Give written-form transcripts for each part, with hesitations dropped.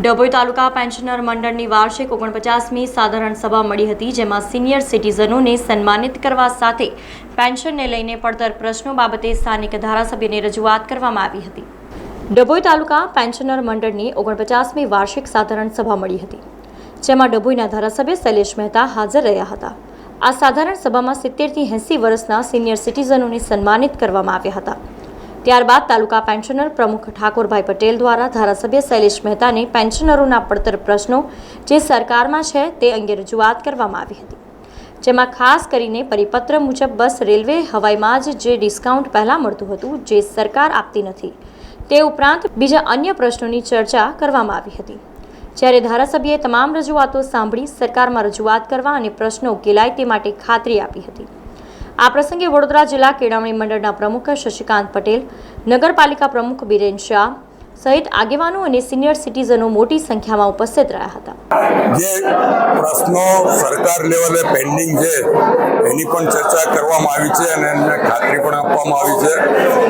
ડભોઈ તાલુકા pensioner મંડળની વાર્ષિક 49મી સાધારણ સભા મળી હતી, જેમાં સિનિયર સિટીઝનોને સન્માનિત કરવા સાથે પેન્શનને લઈને પડતર પ્રશ્નો બાબતે સ્થાનિક ધારાસભ્યને રજૂઆત કરવામાં આવી હતી। ડભોઈ તાલુકા પેન્શનર મંડળની 49મી વાર્ષિક સાધારણ સભા મળી હતી, જેમાં ડભોઈના ધારાસભ્ય શૈલેષ મહેતા હાજર રહ્યા હતા। આ સાધારણ સભામાં 70 થી 80 વર્ષના સિનિયર સિટીઝનોને સન્માનિત કરવામાં આવ્યા હતા। ત્યારબાદ તાલુકા પેન્શનર પ્રમુખ ઠાકોરભાઈ પટેલ દ્વારા ધારાસભ્ય શૈલેષ મહેતાને પેન્શનરોના પડતર પ્રશ્નો જે સરકારમાં છે તે અંગે રજૂઆત કરવામાં આવી હતી, જેમાં ખાસ કરીને પરિપત્ર મુજબ બસ, રેલવે, હવાઈમાં જે ડિસ્કાઉન્ટ પહેલાં મળતું હતું જે સરકાર આપતી નથી, તે ઉપરાંત બીજા અન્ય પ્રશ્નોની ચર્ચા કરવામાં આવી હતી। જ્યારે ધારાસભ્યએ તમામ રજૂઆતો સાંભળી સરકારમાં રજૂઆત કરવા અને પ્રશ્નો ઉકેલાય તે માટે ખાતરી આપી હતી। આ પ્રસંગે વડોદરા જિલ્લા કેળવણી મંડળના પ્રમુખ શશિકાંત પટેલ, નગરપાલિકા પ્રમુખ બિરેન શાહ સહિત આગેવાનો અને સિનિયર સિટીઝનો મોટી સંખ્યામાં ઉપસ્થિત રહ્યા હતા। જે પ્રશ્નો સરકાર લેવલે પેન્ડિંગ છે એની પણ ચર્ચા કરવામાં આવી છે અને એમને ખાતરી પણ આપવામાં આવી છે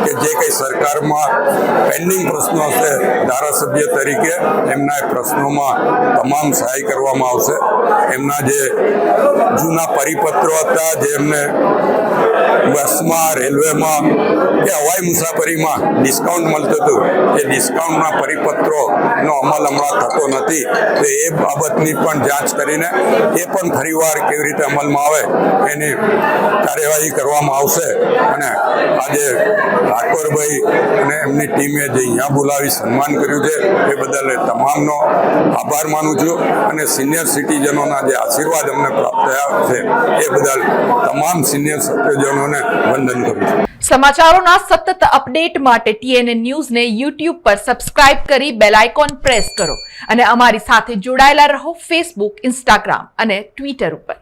કે જે કંઈ સરકારમાં પેન્ડિંગ પ્રશ્નો હશે ધારાસભ્ય તરીકે એમના પ્રશ્નોમાં તમામ સહાય કરવામાં આવશે। એમના જે જૂના પરિપત્રો હતા, જે એમને બસમાં, રેલવેમાં કે હવાઈ મુસાફરીમાં ડિસ્કાઉન્ટ મળતું હતું, એ ડિસ્કાઉન્ટના પરિપત્રોનો અમલ હમણાં થતો નથી, તો એ બાબતની પણ જાંચ કરીને એ પણ ફરીવાર કેવી રીતે અમલમાં આવે એની કાર્યવાહી કરવામાં આવશે। અને આજે ઠાકોરભાઈ અને એમની ટીમે જે અહીંયા બોલાવી સન્માન કર્યું છે એ બદલ તમામનો આભાર માનું છું અને સિનિયર સિટીઝનોના જે આશીર્વાદ અમને પ્રાપ્ત થયા છે એ બદલ તમામ સિનિયર સિટીઝનોને વંદન કરું છું। સમાચારોના સતત અપડેટ માટે TNN ન્યૂઝને YouTube પર સબસ્ક્રાઇબ કરી બેલ આઇકોન પ્રેસ કરો અને અમારી સાથે જોડાયેલા રહો Facebook, Instagram અને Twitter ઉપર।